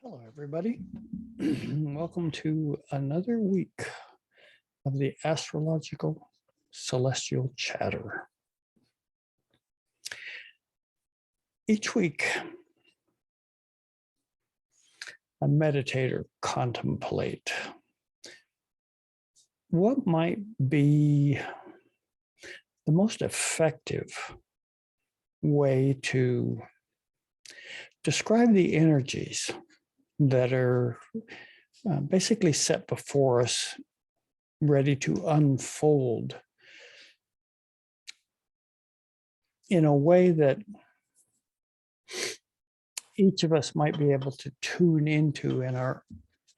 Hello, everybody. Welcome to another week of the Astrological Celestial Chatter. Each week, a meditator contemplate what might be the most effective way to describe the energies that are basically set before us, ready to unfold in a way that each of us might be able to tune into in our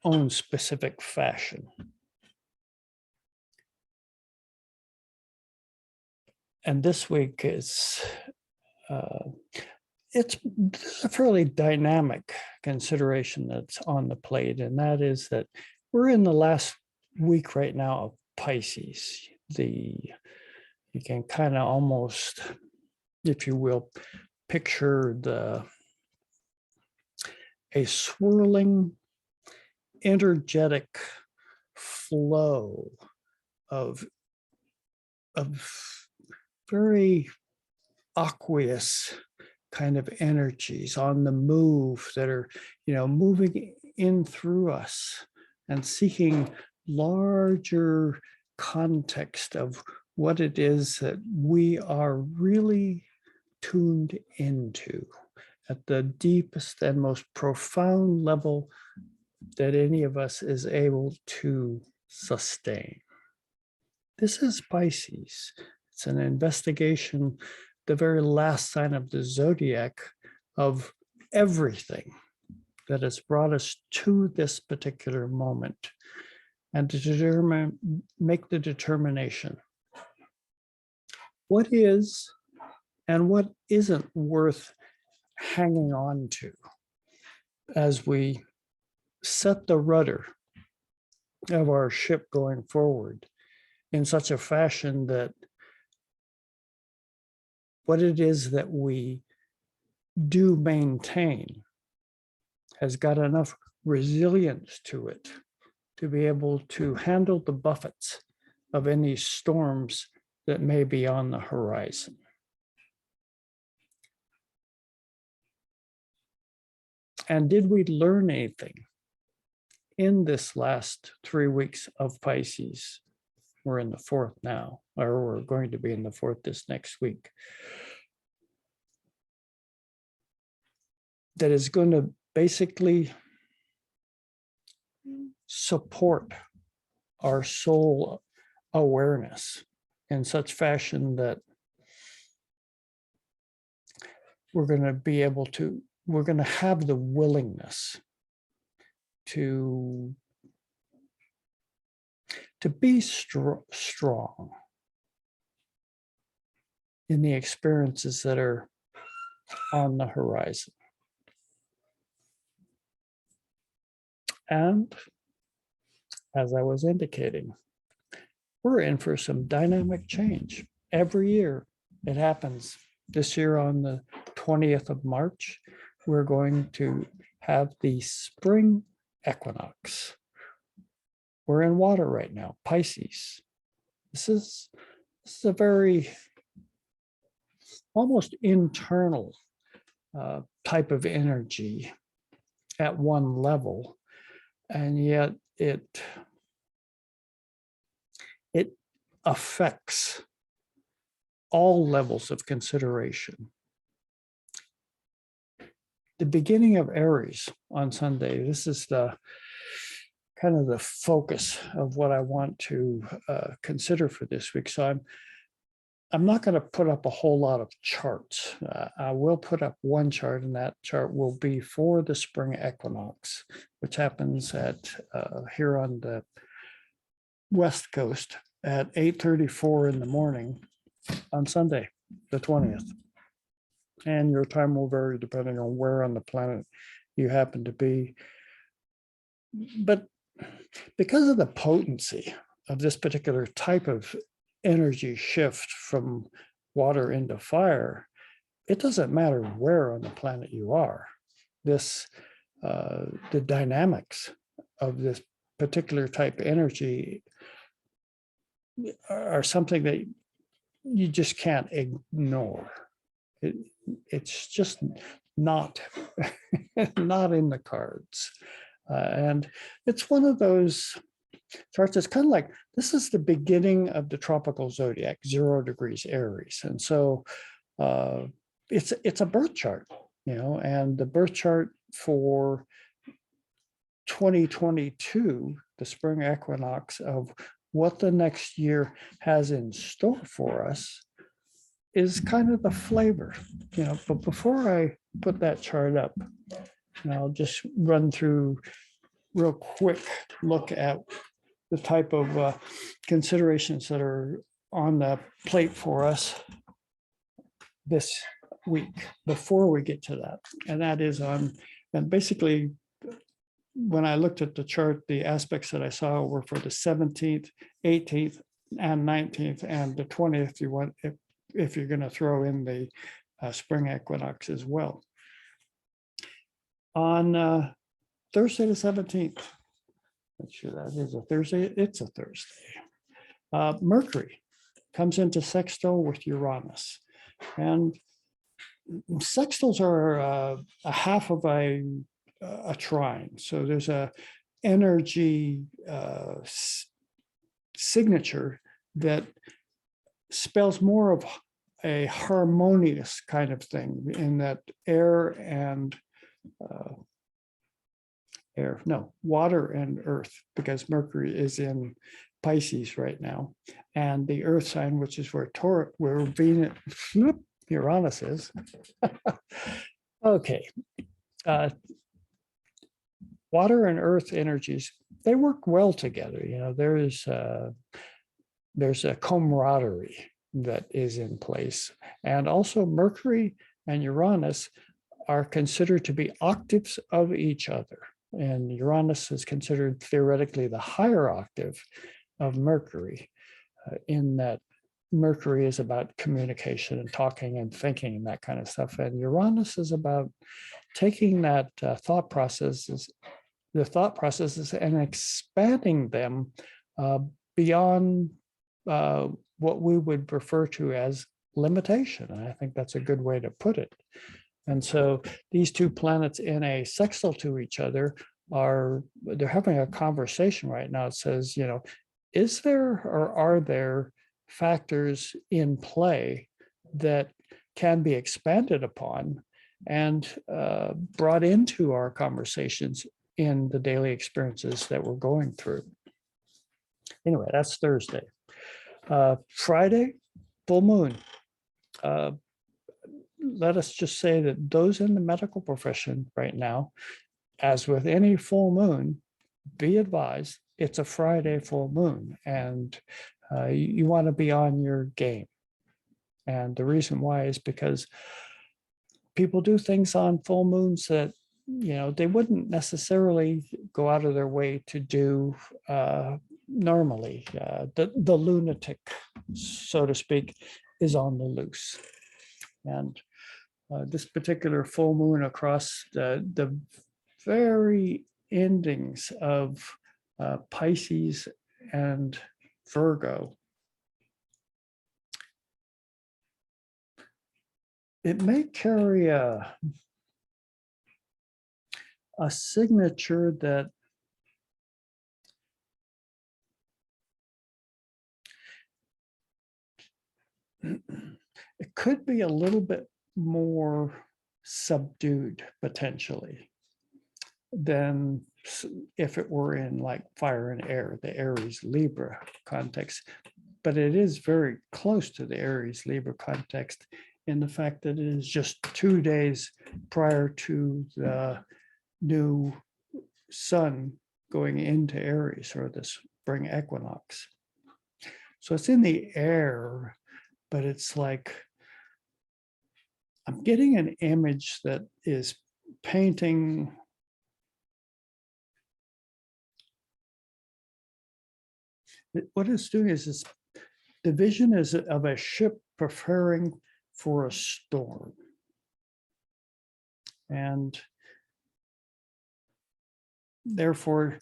own specific fashion. And this week is it's a fairly dynamic consideration that's on the plate, and that is that we're in the last week right now of Pisces. You can kind of almost, if you will, picture a swirling, energetic flow of very aqueous kind of energies on the move that are, moving in through us and seeking larger context of what it is that we are really tuned into at the deepest and most profound level that any of us is able to sustain. This is Pisces. It's an investigation, the very last sign of the zodiac, of everything that has brought us to this particular moment, and to make the determination what is and what isn't worth hanging on to as we set the rudder of our ship going forward in such a fashion that what it is that we do maintain has got enough resilience to it to be able to handle the buffets of any storms that may be on the horizon. And did we learn anything in this last 3 weeks of Pisces? We're in the fourth now, or we're going to be in the fourth this next week. That is going to basically support our soul awareness in such fashion that we're going to have the willingness to be strong in the experiences that are on the horizon. And as I was indicating, we're in for some dynamic change. Every year it happens. This year on the 20th of March, we're going to have the Spring Equinox. We're in water right now, Pisces. This is a very almost internal type of energy at one level, and yet it affects all levels of consideration. The beginning of Aries on Sunday, this is the kind of the focus of what I want to consider for this week. So I'm not going to put up a whole lot of charts. I will put up one chart, and that chart will be for the Spring Equinox, which happens at here on the West Coast at 8:34 in the morning on Sunday, the 20th. And your time will vary depending on where on the planet you happen to be. But because of the potency of this particular type of energy shift from water into fire, it doesn't matter where on the planet you are. This the dynamics of this particular type of energy are something that you just can't ignore. It's just not not in the cards, and it's one of those charts. It's kind of like this is the beginning of the tropical zodiac, 0 degrees Aries, and so it's a birth chart, and the birth chart for 2022, the spring equinox, of what the next year has in store for us is kind of the flavor, but before I put that chart up, I'll just run through real quick look at the type of considerations that are on the plate for us this week before we get to that. And that is and basically, when I looked at the chart, the aspects that I saw were for the 17th, 18th, and 19th, and the 20th, you want, if you're going to throw in the spring equinox as well. On Thursday the 17th, make sure that is a Thursday, it's a Thursday, Mercury comes into sextile with Uranus. And sextiles are a half of a trine. So there's a energy signature that spells more of a harmonious kind of thing, in that water and earth, because Mercury is in Pisces right now, and the earth sign, which is where Venus, Uranus is. Okay. Water and earth energies, they work well together. There's a camaraderie that is in place. And also Mercury and Uranus are considered to be octaves of each other. And Uranus is considered theoretically the higher octave of Mercury, in that Mercury is about communication and talking and thinking and that kind of stuff. And Uranus is about taking that thought processes and expanding them beyond what we would refer to as limitation. And I think that's a good way to put it. And so these two planets in a sextile to each other they're having a conversation right now. It says, is there or are there factors in play that can be expanded upon and brought into our conversations in the daily experiences that we're going through? Anyway, that's Thursday. Friday, full moon. Let us just say that those in the medical profession right now, as with any full moon, be advised it's a Friday full moon, and you want to be on your game. And the reason why is because people do things on full moons that they wouldn't necessarily go out of their way to do normally. The lunatic, so to speak, is on the loose. And this particular full moon across the very endings of Pisces and Virgo, it may carry a signature that it could be a little bit more subdued potentially than if it were in like fire and air, the Aries Libra context. But it is very close to the Aries Libra context in the fact that it is just 2 days prior to the new sun going into Aries, or the spring equinox. So it's in the air, but it's like I'm getting an image that is painting what it's doing is the vision is of a ship preparing for a storm. And therefore,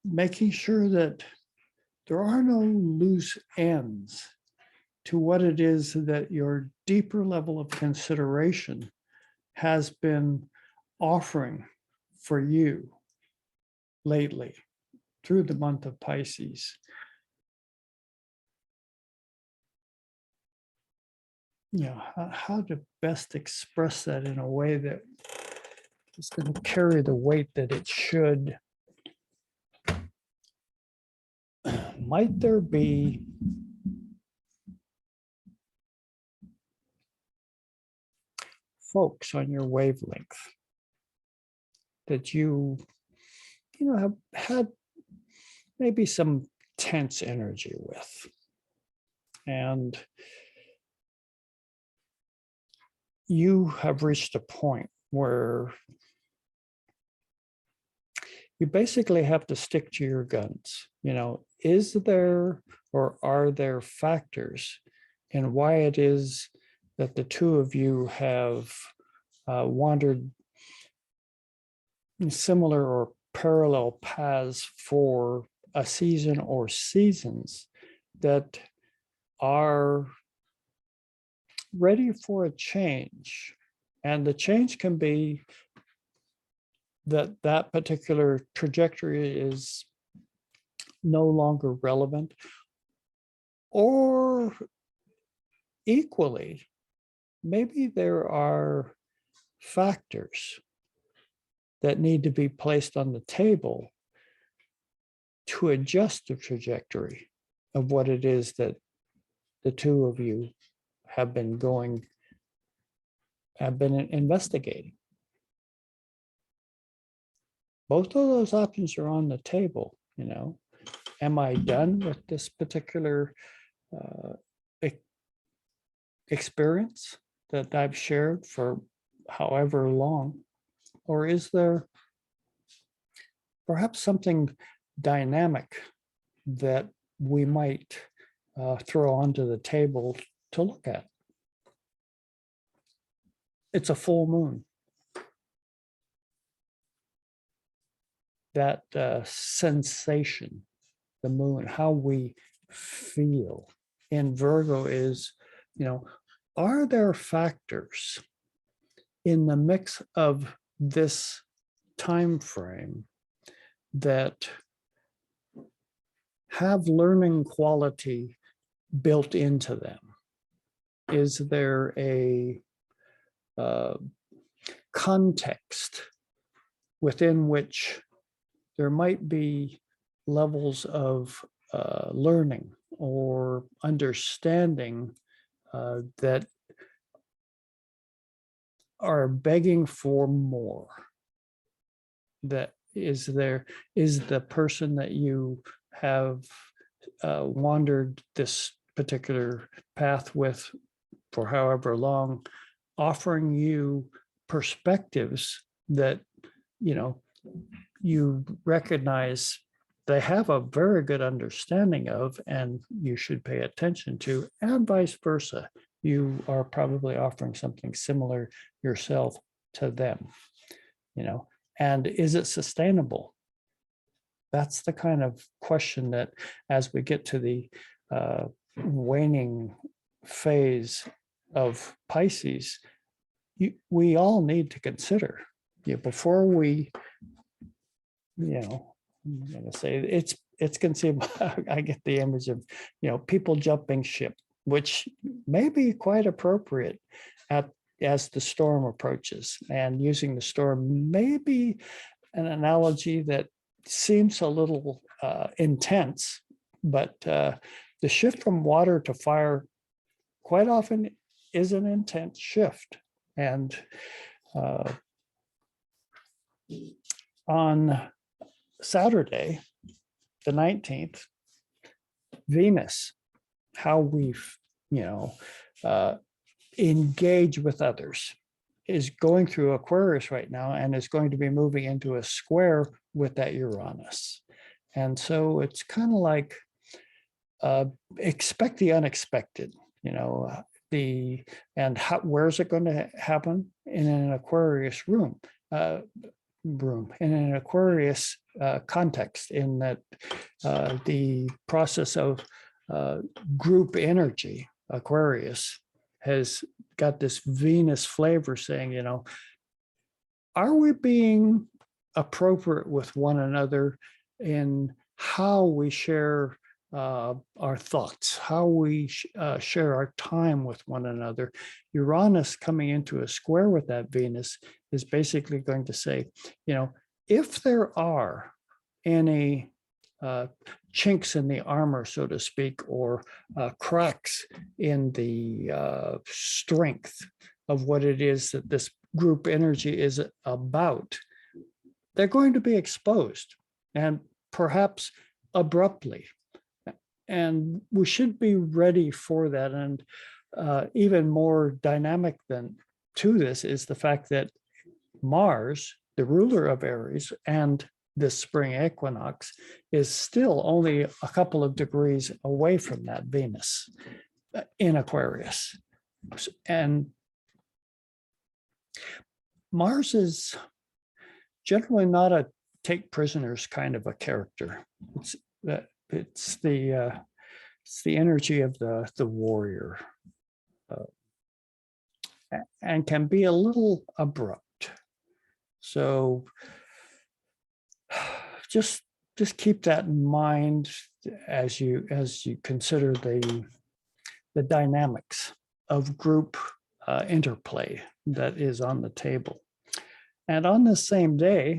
making sure that there are no loose ends to what it is that your deeper level of consideration has been offering for you lately through the month of Pisces. How to best express that in a way that is going to carry the weight that it should. Might there be folks on your wavelength that you have had maybe some tense energy with, and you have reached a point where you basically have to stick to your guns. Is there or are there factors in why it is that the two of you have wandered similar or parallel paths for a season or seasons that are ready for a change? And the change can be that particular trajectory is no longer relevant, or equally, maybe there are factors that need to be placed on the table to adjust the trajectory of what it is that the two of you have been investigating. Both of those options are on the table. Am I done with this particular experience that I've shared for however long? Or is there perhaps something dynamic that we might throw onto the table to look at? It's a full moon. That sensation, the moon, how we feel in Virgo is, are there factors in the mix of this time frame that have learning quality built into them? Is there a context within which there might be levels of learning or understanding that are begging for more? That is the person that you have wandered this particular path with for however long, offering you perspectives that you recognize they have a very good understanding of, and you should pay attention to, and vice versa. You are probably offering something similar yourself to them, and is it sustainable? That's the kind of question that, as we get to the waning phase of Pisces, we all need to consider before we, I'm going to say it's conceivable. I get the image of, people jumping ship, which may be quite appropriate as the storm approaches, and using the storm may be an analogy that seems a little intense, but the shift from water to fire quite often is an intense shift. And on Saturday, the 19th, Venus, how we, engage with others, is going through Aquarius right now, and is going to be moving into a square with that Uranus. And so it's kind of like expect the unexpected, where's it going to happen? In an Aquarius room. room in an Aquarius context, in that the process of group energy, Aquarius, has got this Venus flavor saying, you know, are we being appropriate with one another in how we share our thoughts, how we share our time with one another? Uranus coming into a square with that Venus is basically going to say, you know, if there are any chinks in the armor, so to speak, or cracks in the strength of what it is that this group energy is about, they're going to be exposed, and perhaps abruptly. And we should be ready for that. And even more dynamic than to this is the fact that Mars, the ruler of Aries, and this spring equinox is still only a couple of degrees away from that Venus in Aquarius. And Mars is generally not a take prisoners kind of a character. It's the energy of the warrior, and can be a little abrupt. So just keep that in mind as you consider the dynamics of group interplay that is on the table. And on the same day,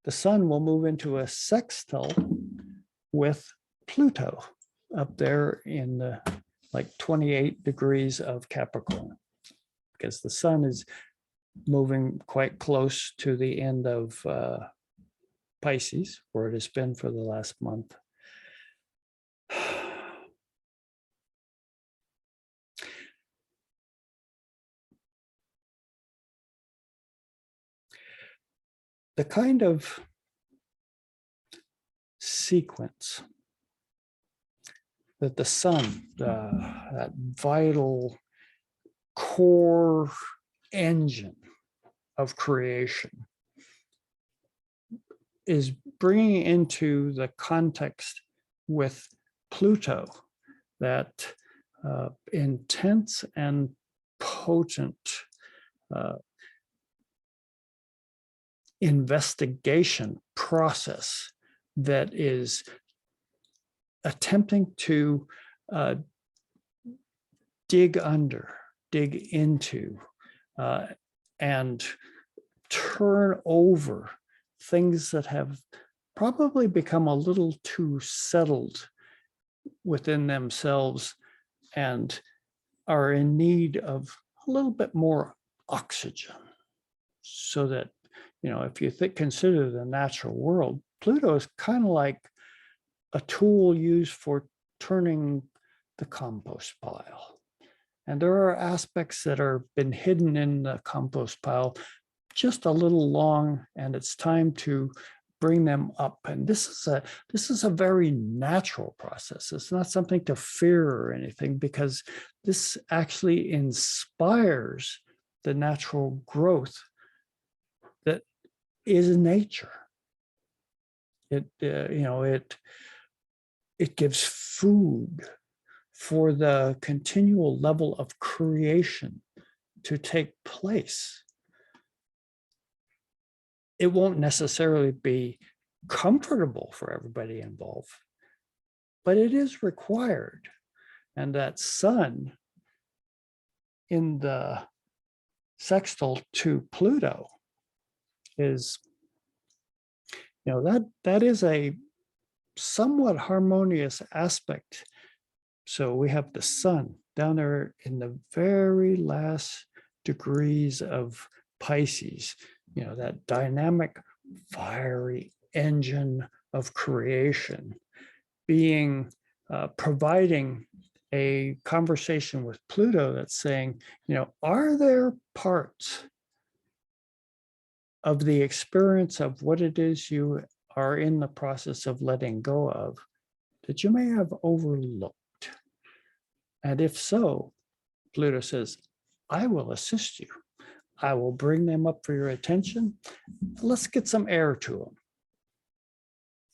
the sun will move into a sextile with Pluto up there in the like 28 degrees of Capricorn, because the sun is moving quite close to the end of Pisces, where it has been for the last month. The kind of sequence that the sun, that vital core engine of creation, is bringing into the context with Pluto, that intense and potent investigation process that is attempting to dig into, and turn over things that have probably become a little too settled within themselves and are in need of a little bit more oxygen. So that, you know, if you consider the natural world, Pluto is kind of like a tool used for turning the compost pile. And there are aspects that are been hidden in the compost pile just a little long, and it's time to bring them up. And this is a very natural process. It's not something to fear or anything, because this actually inspires the natural growth that is nature. It it gives food for the continual level of creation to take place. It won't necessarily be comfortable for everybody involved, but it is required. And that sun in the sextile to Pluto is, you know, that is a somewhat harmonious aspect. So we have the sun down there in the very last degrees of Pisces, you know, that dynamic, fiery engine of creation, being providing a conversation with Pluto that's saying, you know, are there parts of the experience of what it is you are in the process of letting go of that you may have overlooked? And if so, Pluto says, I will assist you. I will bring them up for your attention. Let's get some air to them.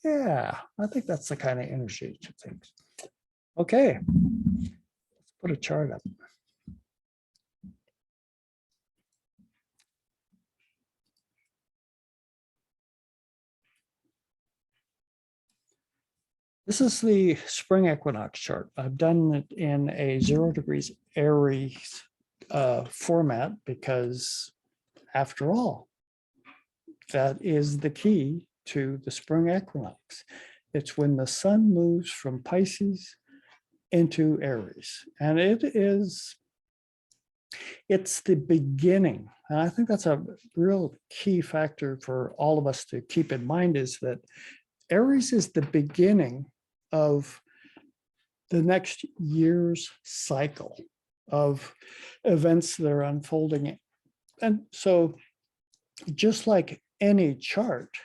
Yeah, I think that's the kind of energy to things. Okay, let's put a chart up. This is the spring equinox chart. I've done it in a 0 degrees Aries format because, after all, that is the key to the spring equinox. It's when the sun moves from Pisces into Aries. And it's the beginning. And I think that's a real key factor for all of us to keep in mind, is that Aries is the beginning of the next year's cycle of events that are unfolding. And so just like any chart,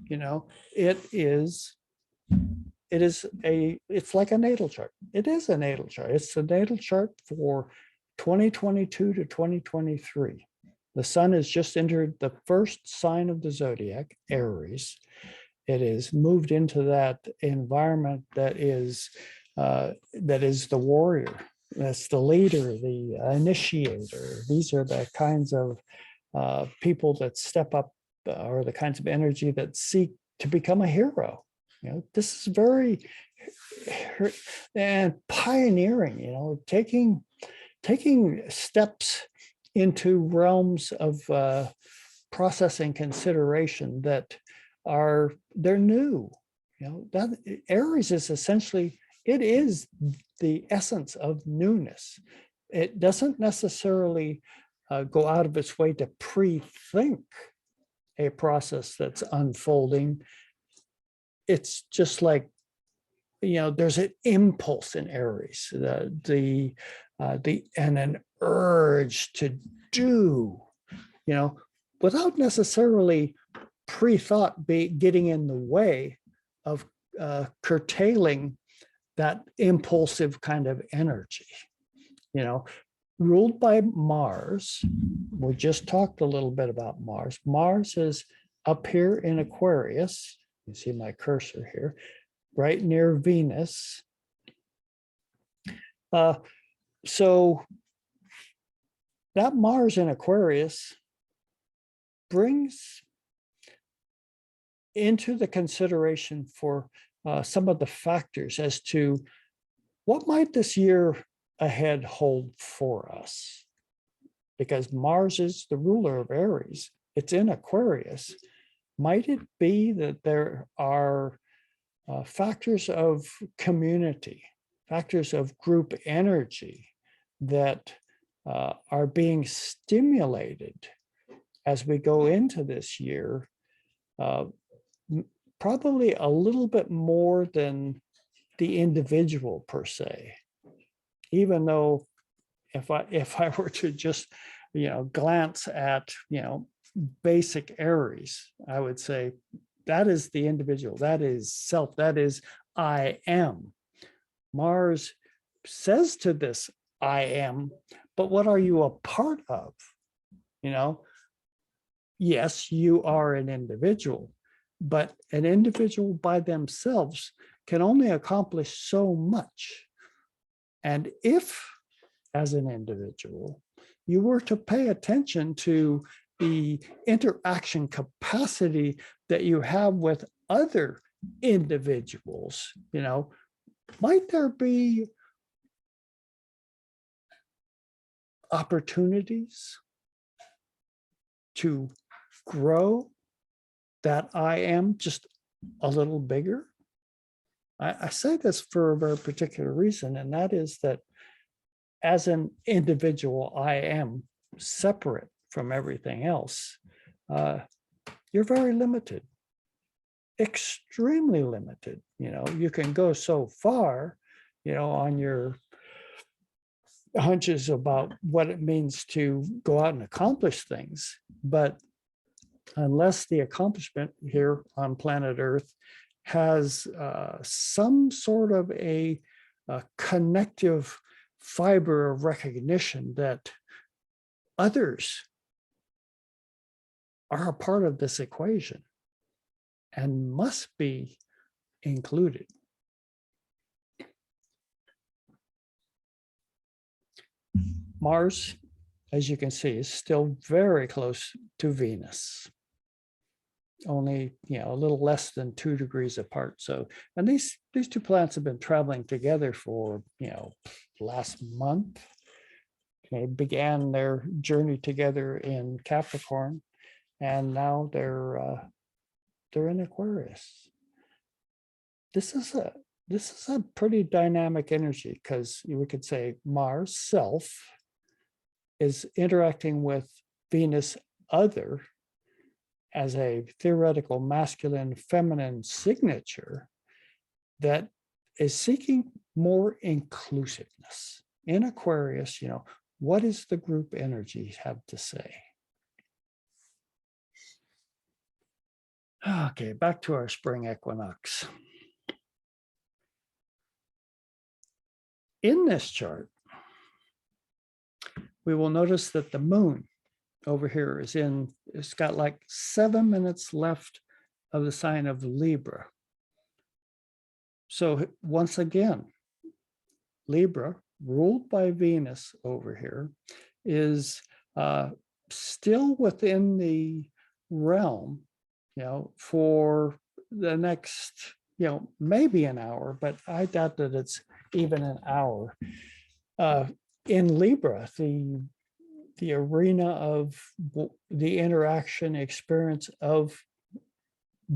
it's like a natal chart. It is a natal chart. It's the natal chart for 2022 to 2023. The sun has just entered the first sign of the zodiac, Aries. It is moved into that environment that is the warrior. That's the leader, the initiator. These are the kinds of people that step up, or the kinds of energy that seek to become a hero. This is very and pioneering. Taking steps into realms of processing consideration that they're new. That Aries is essentially, it is the essence of newness. It doesn't necessarily go out of its way to pre-think a process that's unfolding. It's just like, there's an impulse in Aries, and an urge to do, without necessarily pre-thought getting in the way of curtailing that impulsive kind of energy. Ruled by Mars. We just talked a little bit about Mars. Mars is up here in Aquarius. You see my cursor here, right near Venus. So that Mars in Aquarius brings into the consideration for some of the factors as to what might this year ahead hold for us. Because Mars is the ruler of Aries. It's in Aquarius. Might it be that there are factors of community, factors of group energy that are being stimulated as we go into this year, probably a little bit more than the individual per se. Even though if I were to just glance at basic Aries, I would say that is the individual, that is self, that is I am. Mars says to this I am, but what are you a part of? Yes, you are an individual, but an individual by themselves can only accomplish so much. And if, as an individual, you were to pay attention to the interaction capacity that you have with other individuals, might there be opportunities to grow that I am just a little bigger? I say this for a very particular reason, and that is that as an individual, I am separate from everything else. You're very limited, extremely limited. You can go so far, on your hunches about what it means to go out and accomplish things. But unless the accomplishment here on planet Earth has some sort of a connective fiber of recognition that others are a part of this equation and must be included. Mars, as you can see, is still very close to Venus, only a little less than 2 degrees apart. So, and these two planets have been traveling together for last month. They began their journey together in Capricorn, and now they're in Aquarius. This is a pretty dynamic energy, because we could say Mars self is interacting with Venus other as a theoretical masculine feminine signature that is seeking more inclusiveness. In Aquarius, what does the group energy have to say? Okay, back to our spring equinox. In this chart, we will notice that the moon over here it's got like 7 minutes left of the sign of Libra. So once again, Libra, ruled by Venus over here, is still within the realm, for the next, maybe an hour, but I doubt that it's even an hour. In Libra, the arena of the interaction experience of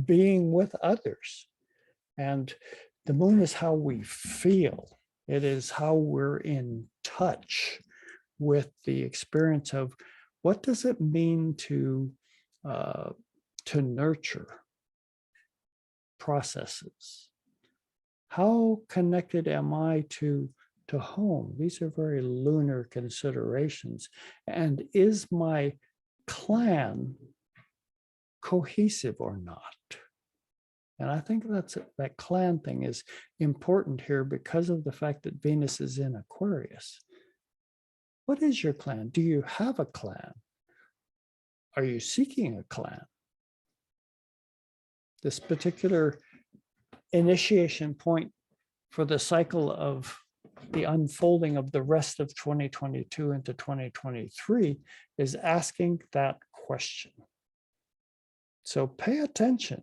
being with others. And the moon is how we feel. It is how we're in touch with the experience of what does it mean to nurture processes. How connected am I to home? These are very lunar considerations. And is my clan cohesive or not? And I think that clan thing is important here because of the fact that Venus is in Aquarius. What is your clan? Do you have a clan? Are you seeking a clan? This particular initiation point for the cycle of the unfolding of the rest of 2022 into 2023 is asking that question. So pay attention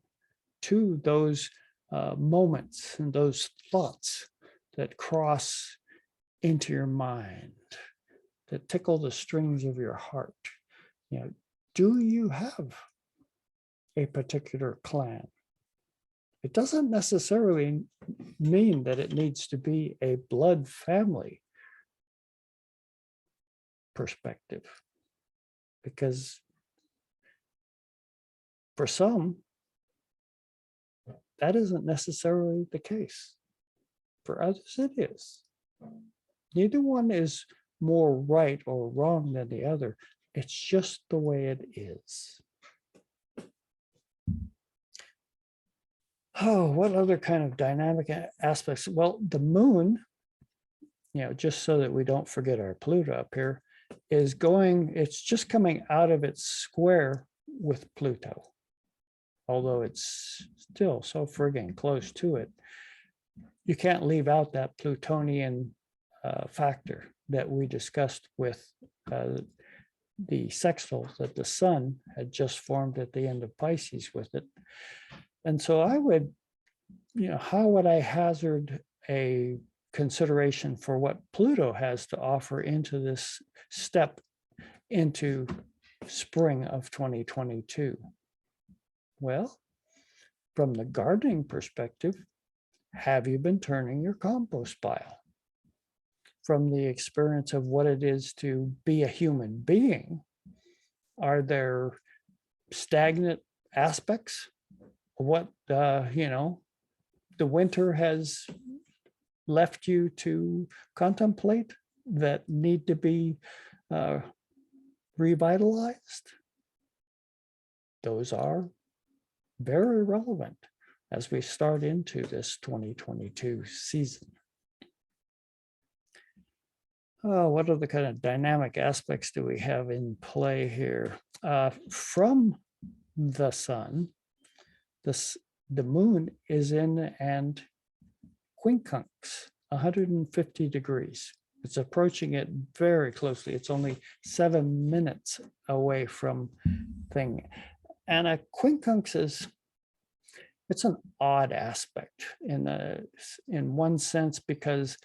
to those moments and those thoughts that cross into your mind, that tickle the strings of your heart. Do you have a particular clan? It doesn't necessarily mean that it needs to be a blood family perspective, because for some, that isn't necessarily the case. For others, it is. Neither one is more right or wrong than the other. It's just the way it is. Oh, what other kind of dynamic aspects? Well, the moon, just so that we don't forget our Pluto up here, it's just coming out of its square with Pluto. Although it's still so friggin' close to it. You can't leave out that Plutonian factor that we discussed with the sextile that the sun had just formed at the end of Pisces with it. And so I would, how would I hazard a consideration for what Pluto has to offer into this step into spring of 2022? Well, from the gardening perspective, have you been turning your compost pile? From the experience of what it is to be a human being, are there stagnant aspects? What, the winter has left you to contemplate that need to be revitalized? Those are very relevant as we start into this 2022 season. Oh, what other kind of dynamic aspects do we have in play here? From the sun. The moon is in an quincunx, 150 degrees. It's approaching it very closely. It's only 7 minutes away from thing. And a quincunx it's an odd aspect in one sense, because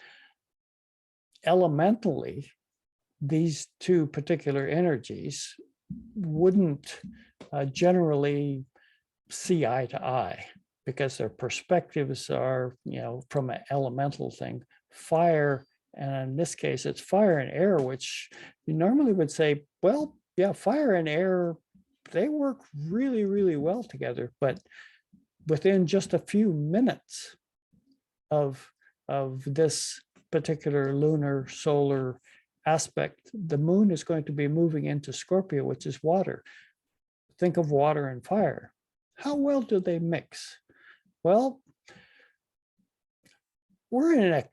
elementally, these two particular energies wouldn't generally see eye to eye, because their perspectives are, from an elemental thing, fire. And in this case, it's fire and air, which you normally would say, well, yeah, fire and air, they work really, really well together. But within just a few minutes of this particular lunar solar aspect, the moon is going to be moving into Scorpio, which is water. Think of water and fire. How well do they mix? Well, we're in a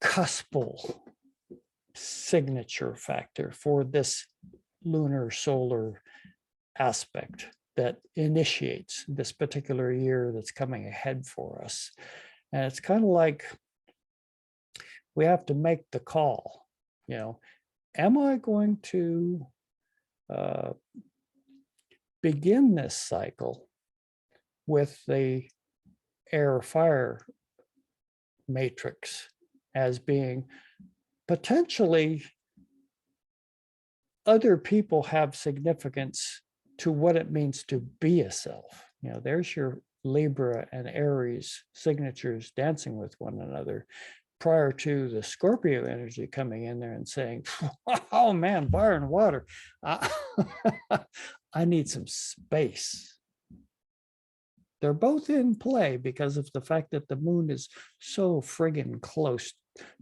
cuspal signature factor for this lunar solar aspect that initiates this particular year that's coming ahead for us. And it's kind of like we have to make the call, am I going to begin this cycle with the air fire matrix as being potentially other people have significance to what it means to be a self. There's your Libra and Aries signatures dancing with one another prior to the Scorpio energy coming in there and saying, oh man, fire and water, I need some space. They're both in play because of the fact that the moon is so friggin' close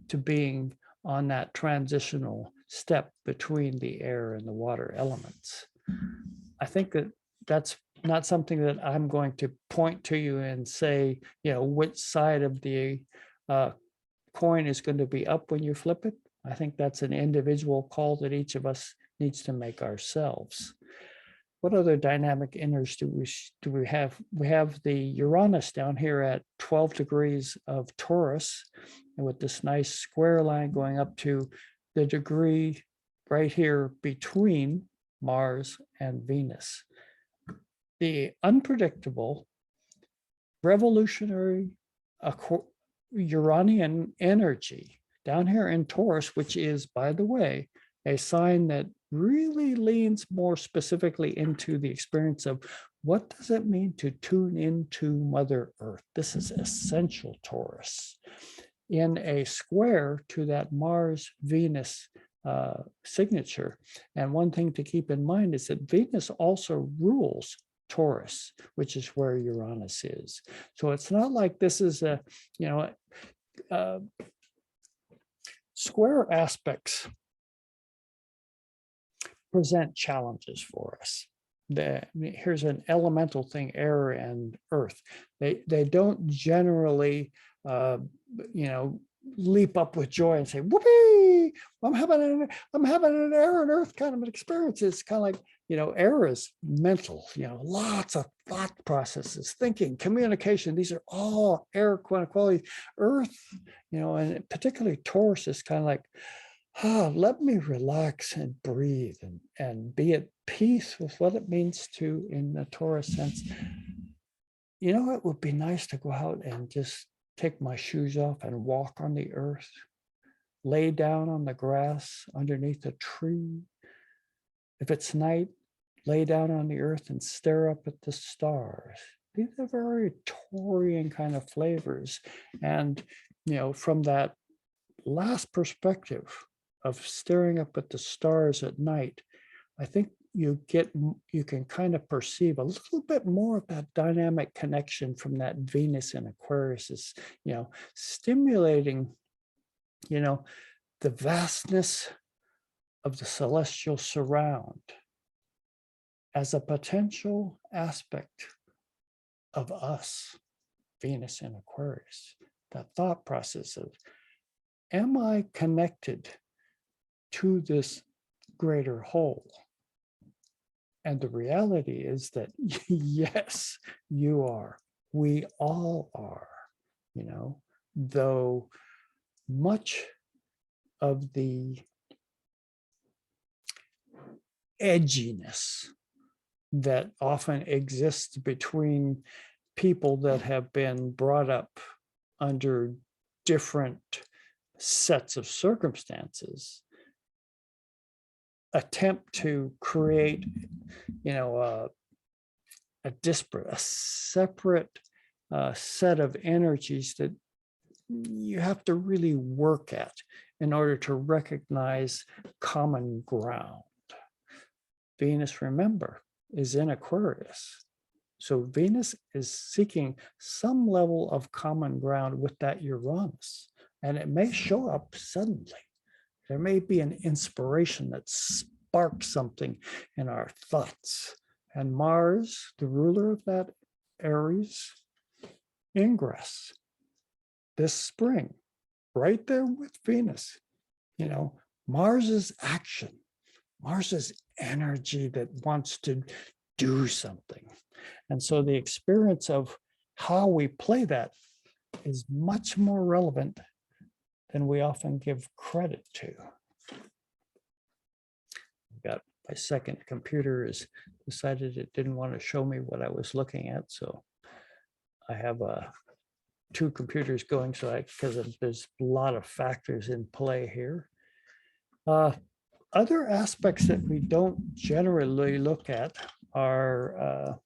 to being on that transitional step between the air and the water elements. I think that that's not something that I'm going to point to you and say, which side of the coin is going to be up when you flip it. I think that's an individual call that each of us needs to make ourselves. What other dynamic inners do we have? We have the Uranus down here at 12 degrees of Taurus, and with this nice square line going up to the degree right here between Mars and Venus. The unpredictable, revolutionary Uranian energy down here in Taurus, which is, by the way, a sign that really leans more specifically into the experience of what does it mean to tune into Mother Earth. This is essential Taurus in a square to that Mars-Venus signature. And one thing to keep in mind is that Venus also rules Taurus, which is where Uranus is. So it's not like this is a, square aspects present challenges for us. Here's an elemental thing, air and earth. They don't generally, leap up with joy and say, whoopee, I'm having an air and earth kind of an experience. It's kind of like, air is mental, lots of thought processes, thinking, communication. These are all air qualities. Earth, and particularly Taurus is kind of like, let me relax and breathe and be at peace with what it means to, in the Taurus sense. It would be nice to go out and just take my shoes off and walk on the earth, lay down on the grass underneath a tree. If it's night, lay down on the earth and stare up at the stars. These are very Taurian kind of flavors. And, from that last perspective of staring up at the stars at night, I think you can kind of perceive a little bit more of that dynamic connection from that Venus in Aquarius is, stimulating, the vastness of the celestial surround as a potential aspect of us, Venus in Aquarius. That thought process of, am I connected to this greater whole? And the reality is that, yes, you are. We all are, though much of the edginess that often exists between people that have been brought up under different sets of circumstances attempt to create, a separate set of energies that you have to really work at in order to recognize common ground. Venus, remember, is in Aquarius. So Venus is seeking some level of common ground with that Uranus, and it may show up suddenly. There may be an inspiration that sparks something in our thoughts. And Mars, the ruler of that Aries ingress, this spring, right there with Venus, Mars is action. Mars is energy that wants to do something. And so the experience of how we play that is much more relevant than we often give credit to. Got my second computer has decided it didn't want to show me what I was looking at, so I have two computers going, because there's a lot of factors in play here. Other aspects that we don't generally look at are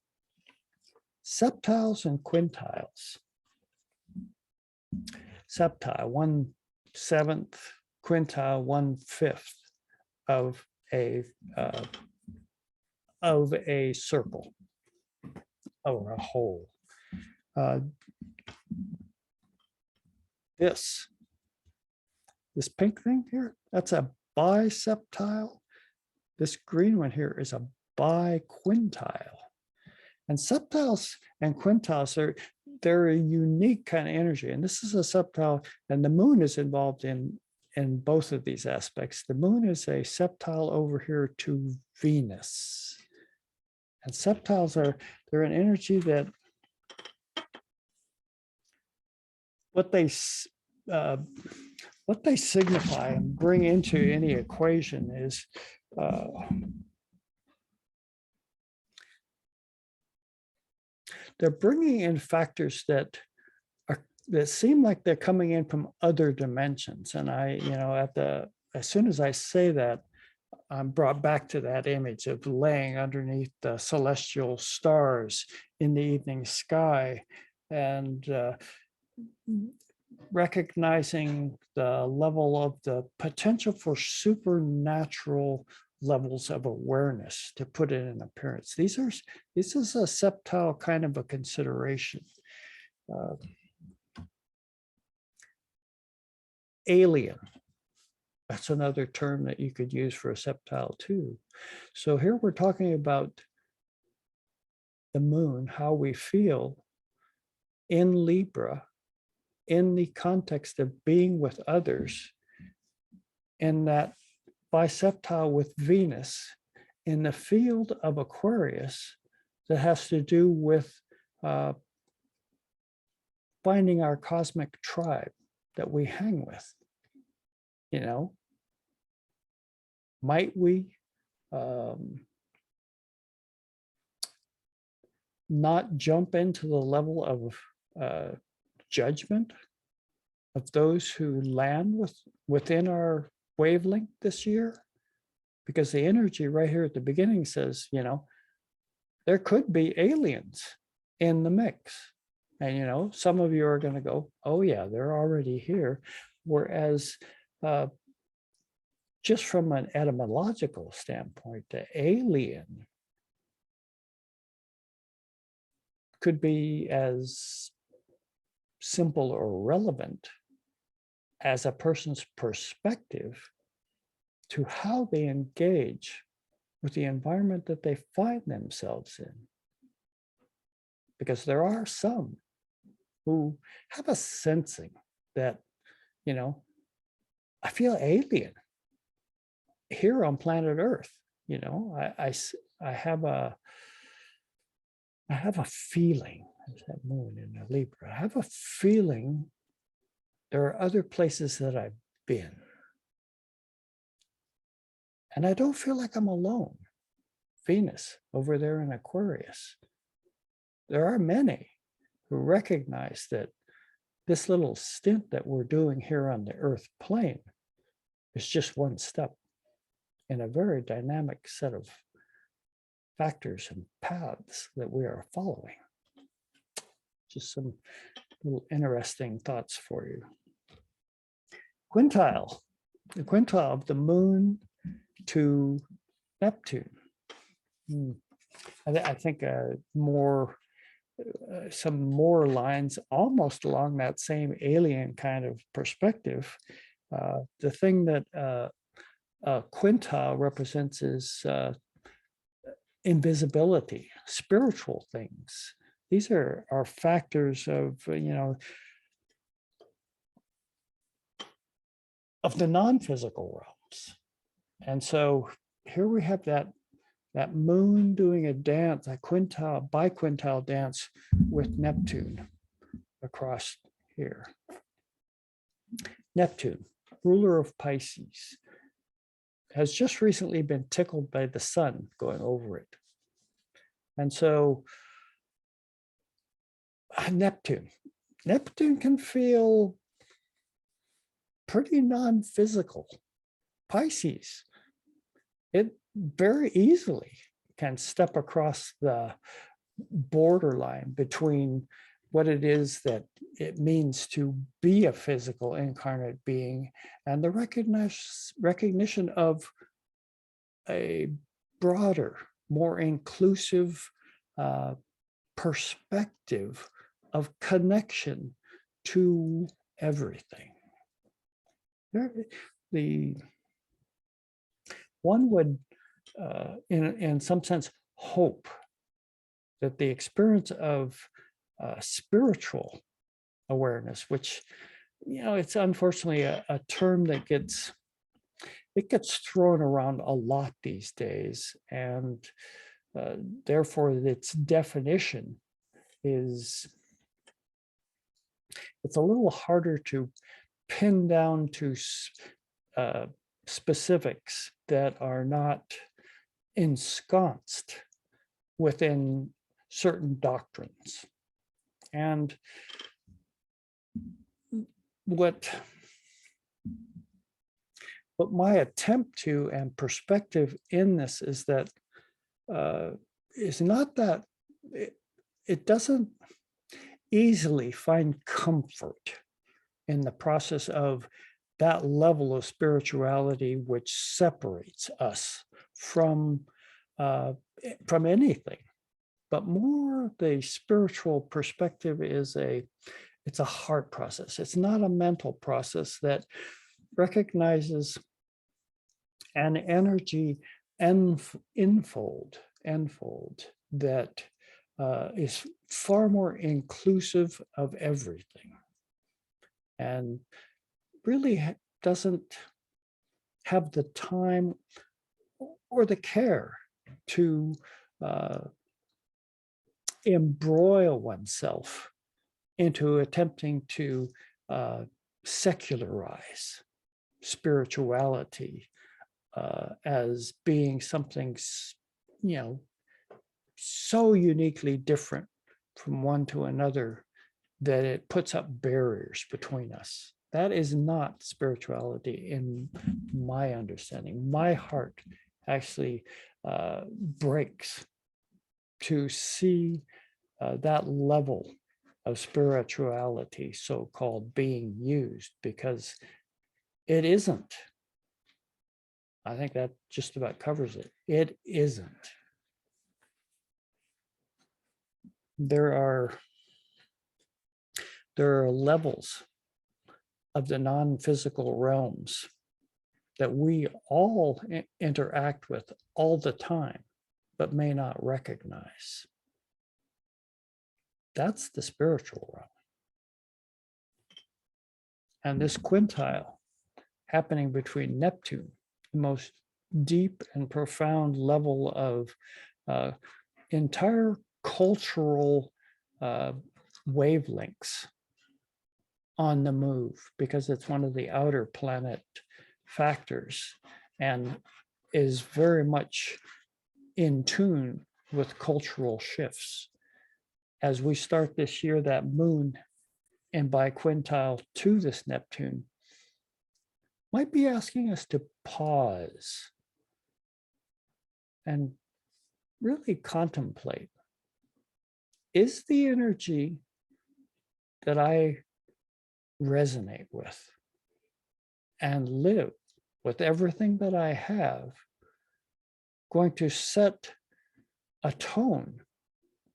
septiles and quintiles. Septile, 1/7, quintile, 1/5 of a circle or a whole. This pink thing here, that's a biseptile. This green one here is a biquintile. And septiles and quintiles, they're a unique kind of energy. And this is a septile, and the moon is involved in both of these aspects. The moon is a septile over here to Venus. And septiles they're an energy that what they signify and bring into any equation is they're bringing in factors that seem like they're coming in from other dimensions. And as soon as I say that, I'm brought back to that image of laying underneath the celestial stars in the evening sky and recognizing the level of the potential for supernatural levels of awareness to put it in appearance. This is a septile kind of a consideration. Alien. That's another term that you could use for a septile too. So here we're talking about the moon, how we feel in Libra, in the context of being with others, in that biseptile with Venus, in the field of Aquarius that has to do with finding our cosmic tribe that we hang with. Might we not jump into the level of judgment of those who land within our wavelength this year? Because the energy right here at the beginning says, there could be aliens in the mix. And, some of you are going to go, oh yeah, they're already here. Whereas just from an etymological standpoint, the alien could be as simple or relevant as a person's perspective to how they engage with the environment that they find themselves in. Because there are some who have a sensing that, I feel alien here on planet Earth. I have a feeling, there's that moon in the Libra, I have a feeling there are other places that I've been. And I don't feel like I'm alone. Venus over there in Aquarius. There are many who recognize that this little stint that we're doing here on the Earth plane is just one step in a very dynamic set of factors and paths that we are following. Just some little interesting thoughts for you. Quintile, the quintile of the moon to Neptune. I think some more lines almost along that same alien kind of perspective. The thing that quintile represents is invisibility, spiritual things. These are factors of, of the non-physical realms. And so here we have that moon doing a dance, a quintile, biquintile dance with Neptune across here. Neptune, ruler of Pisces, has just recently been tickled by the sun going over it. And so Neptune can feel pretty non-physical. Pisces, it very easily can step across the borderline between what it is that it means to be a physical incarnate being and the recognition of a broader, more inclusive perspective of connection to everything. One would, in some sense, hope that the experience of spiritual awareness, which, it's unfortunately a term that gets thrown around a lot these days, and therefore its definition is, it's a little harder to pin down to specifics that are not ensconced within certain doctrines. And what my attempt to and perspective in this is that is not that it doesn't easily find comfort in the process of that level of spirituality which separates us from anything. But more the spiritual perspective is it's a heart process. It's not a mental process that recognizes an energy enfold that is far more inclusive of everything, and really doesn't have the time or the care to embroil oneself into attempting to secularize spirituality as being something, so uniquely different from one to another that it puts up barriers between us. That is not spirituality in my understanding. My heart actually breaks to see that level of spirituality so-called being used, because it isn't. I think that just about covers it. It isn't. There are levels of the non-physical realms that we all interact with all the time, but may not recognize. That's the spiritual realm. And this quintile happening between Neptune, the most deep and profound level of uh, entire cultural wavelengths on the move, because it's one of the outer planet factors and is very much in tune with cultural shifts. As we start this year, that moon in biquintile to this Neptune might be asking us to pause and really contemplate, is the energy that I resonate with and live with everything that I have going to set a tone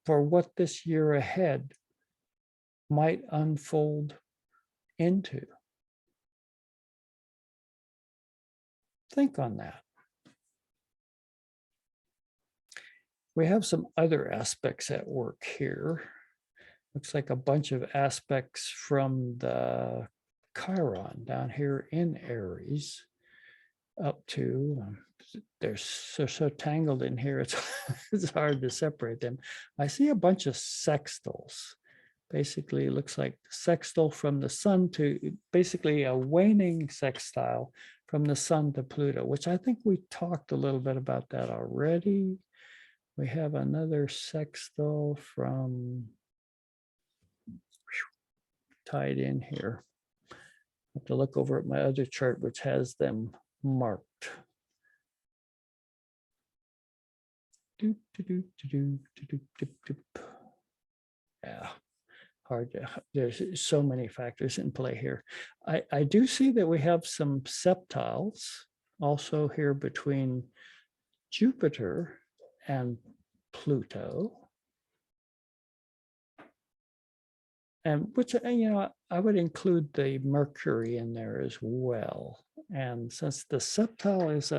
for what this year ahead might unfold into? Think on that. We have some other aspects at work here. Looks like a bunch of aspects from the Chiron down here in Aries up to, they're so tangled in here, it's hard to separate them. I see a bunch of sextiles. Basically, it looks like sextile from the sun to basically a waning sextile from the sun to Pluto, which I think we talked a little bit about that already. We have another sextile from tied in here. I have to look over at my other chart, which has them marked. Yeah, hard to, there's so many factors in play here. I do see that we have some septiles also here between Jupiter and Pluto. And which, I would include the Mercury in there as well. And since the septile is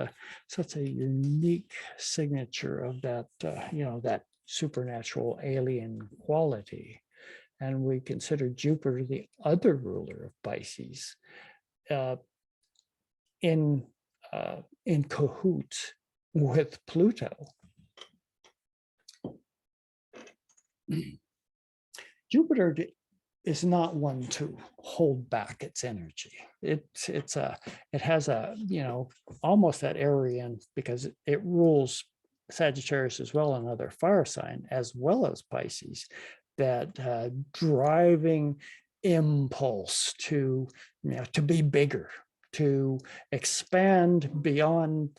such a unique signature of that, that supernatural alien quality, and we consider Jupiter the other ruler of Pisces, in cahoots with Pluto. Jupiter is not one to hold back its energy. It has a, almost that Arian, because it rules Sagittarius as well, another fire sign, as well as Pisces, that driving impulse to be bigger, to expand beyond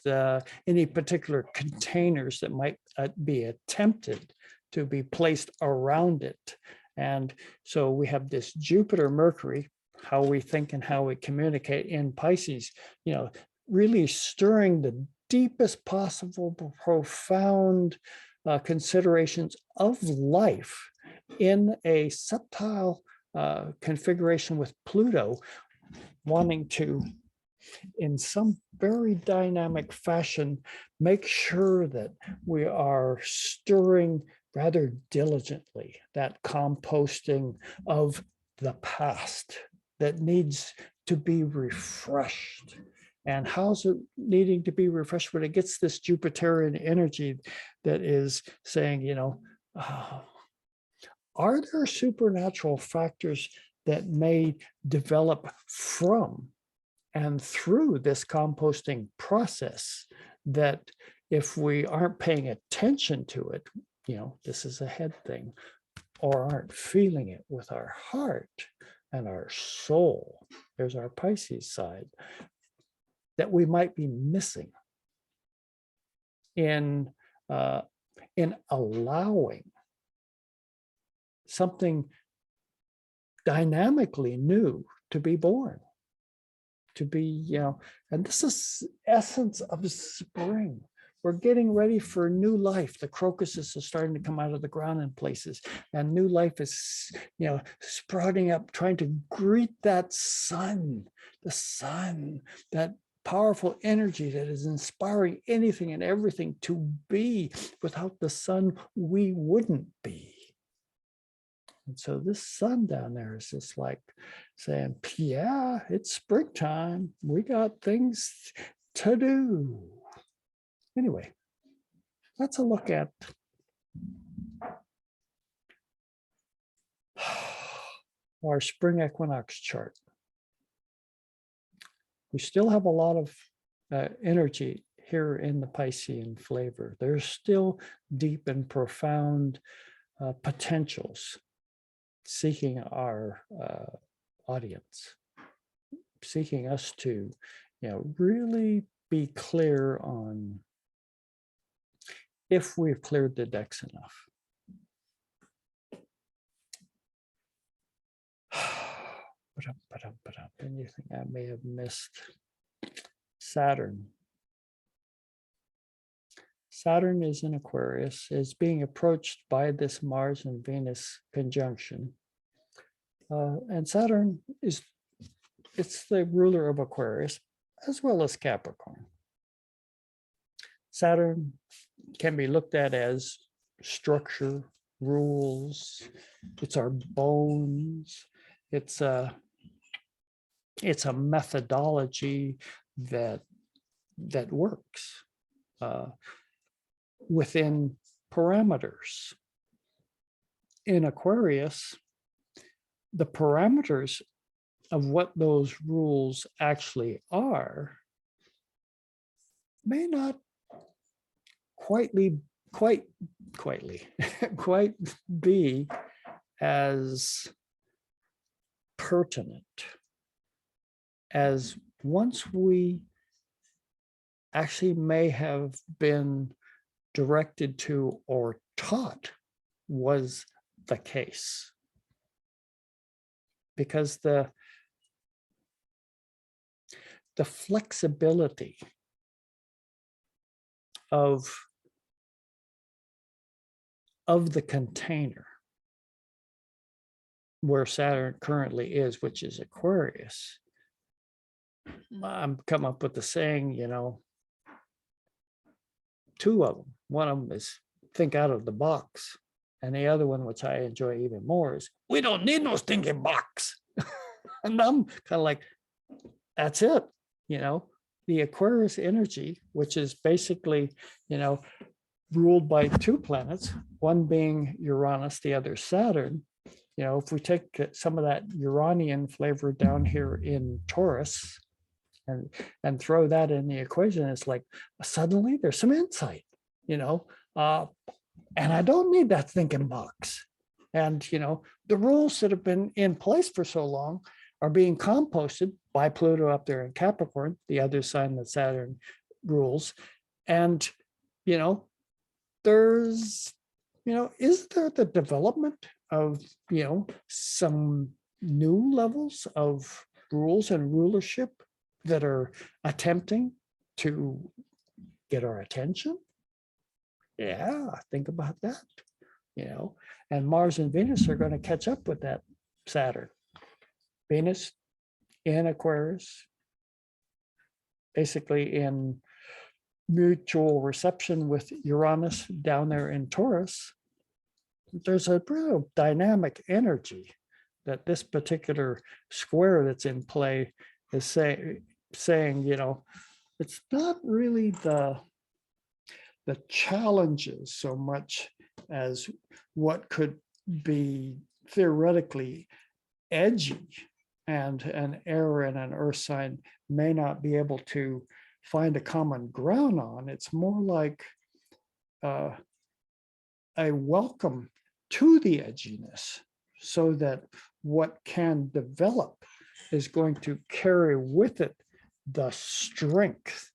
any particular containers that might be attempted to be placed around it. And so we have this Jupiter Mercury, how we think and how we communicate in Pisces, really stirring the deepest possible profound considerations of life in a subtle configuration with Pluto, wanting to, in some very dynamic fashion, make sure that we are stirring rather diligently that composting of the past that needs to be refreshed. And how's it needing to be refreshed when it gets this Jupiterian energy that is saying, are there supernatural factors that may develop from and through this composting process that, if we aren't paying attention to it, this is a head thing, or aren't feeling it with our heart and our soul, there's our Pisces side, that we might be missing in allowing something dynamically new to be born, to be, and this is essence of spring. We're getting ready for new life. The crocuses are starting to come out of the ground in places, and new life is, sprouting up, trying to greet that sun, the sun, that powerful energy that is inspiring anything and everything to be. Without the sun, we wouldn't be. And so this sun down there is just like saying, yeah, it's springtime. We got things to do. Anyway, let's a look at our spring equinox chart. We still have a lot of energy here in the Piscean flavor. There's still deep and profound potentials seeking our audience, seeking us to, really be clear on if we've cleared the decks enough. Anything I may have missed? Saturn. Saturn is in Aquarius, is being approached by this Mars and Venus conjunction. And Saturn it's the ruler of Aquarius as well as Capricorn. Saturn can be looked at as structure, rules. It's our bones. It's a methodology that works within parameters. In Aquarius, the parameters of what those rules actually are may not quite be as pertinent as once we actually may have been directed to or taught was the case. Because the flexibility of the container where Saturn currently is, which is Aquarius, I'm come up with the saying, two of them. One of them is think out of the box. And the other one, which I enjoy even more, is we don't need no stinking box. And I'm kind of like, that's it. The Aquarius energy, which is basically, ruled by two planets, one being Uranus, the other Saturn. If we take some of that Uranian flavor down here in Taurus and throw that in the equation, it's like suddenly there's some insight, and I don't need that thinking box. And, the rules that have been in place for so long are being composted by Pluto up there in Capricorn, the other sign that Saturn rules. And, there's, is there the development of, some new levels of rules and rulership that are attempting to get our attention? Yeah, think about that, and Mars and Venus are going to catch up with that Saturn. Venus in Aquarius, basically in mutual reception with Uranus down there in Taurus. There's a real dynamic energy that this particular square that's in play is saying, it's not really the challenges so much as what could be theoretically edgy and an air and an earth sign may not be able to find a common ground on. It's more like a welcome to the edginess, so that what can develop is going to carry with it the strength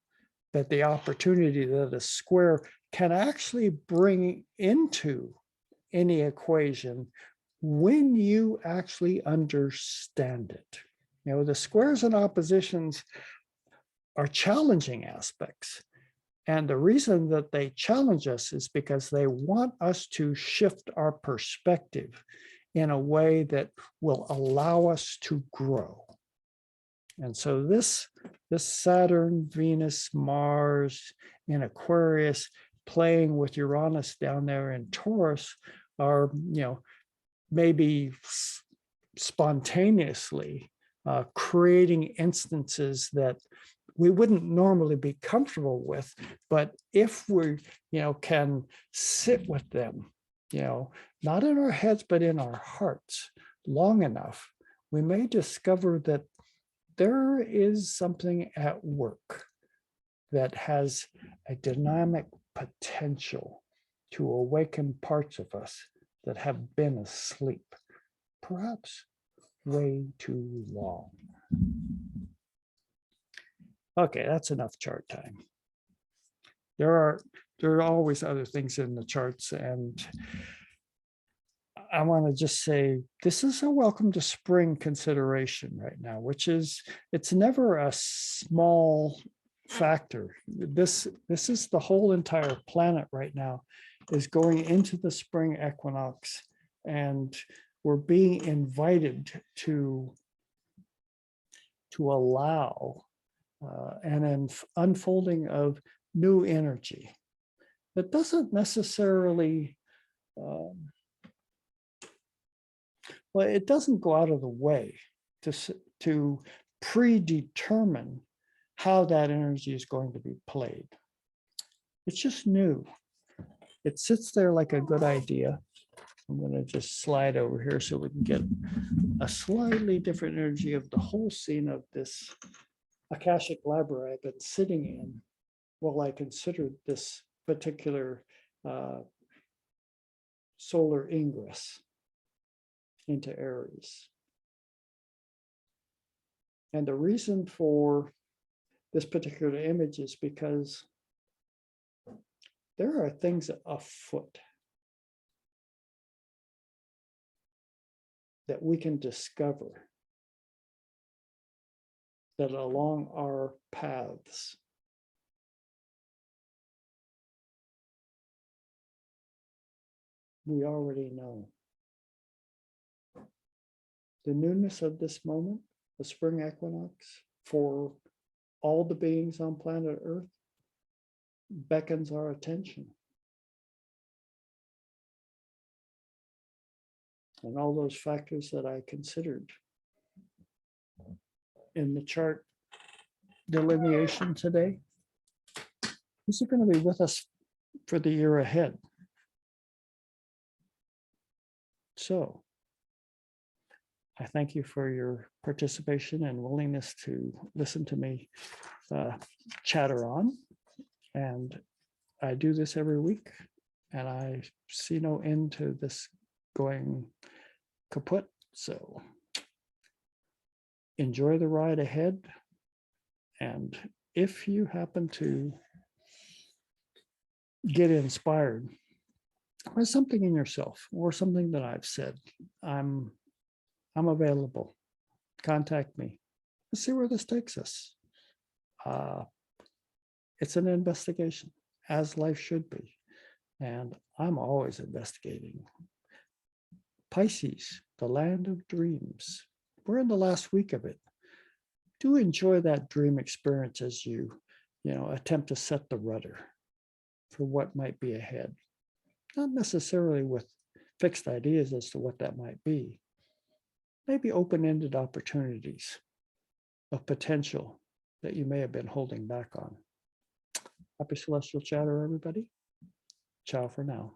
that the opportunity that a square can actually bring into any equation when you actually understand it. The squares and oppositions are challenging aspects. And the reason that they challenge us is because they want us to shift our perspective in a way that will allow us to grow. And so this Saturn, Venus, Mars in Aquarius playing with Uranus down there in Taurus are, maybe spontaneously creating instances that we wouldn't normally be comfortable with, but if we, can sit with them, not in our heads, but in our hearts long enough, we may discover that there is something at work that has a dynamic potential to awaken parts of us that have been asleep, perhaps way too long. Okay, that's enough chart time. There are always other things in the charts, and I want to just say this is a welcome to spring consideration right now, which is, it's never a small factor. This is the whole entire planet right now is going into the spring equinox, and we're being invited to allow an unfolding of new energy that doesn't necessarily, well, it doesn't go out of the way to predetermine how that energy is going to be played. It's just new. It sits there like a good idea. I'm going to just slide over here so we can get a slightly different energy of the whole scene of this Akashic library I've been sitting in while I considered this particular solar ingress into Aries. And the reason for this particular image is because there are things afoot that we can discover that along our paths we already know. The newness of this moment, the spring equinox, for all the beings on planet Earth, beckons our attention. And all those factors that I considered in the chart delineation today, these are going to be with us for the year ahead. So I thank you for your participation and willingness to listen to me chatter on. And I do this every week, and I see no end to this going kaput. So enjoy the ride ahead. And if you happen to get inspired by something in yourself or something that I've said, I'm available. Contact me. Let's see where this takes us. It's an investigation, as life should be. And I'm always investigating. Pisces, the land of dreams. We're in the last week of it. Do enjoy that dream experience as you attempt to set the rudder for what might be ahead. Not necessarily with fixed ideas as to what that might be. Maybe open-ended opportunities of potential that you may have been holding back on. Happy celestial chatter, everybody. Ciao for now.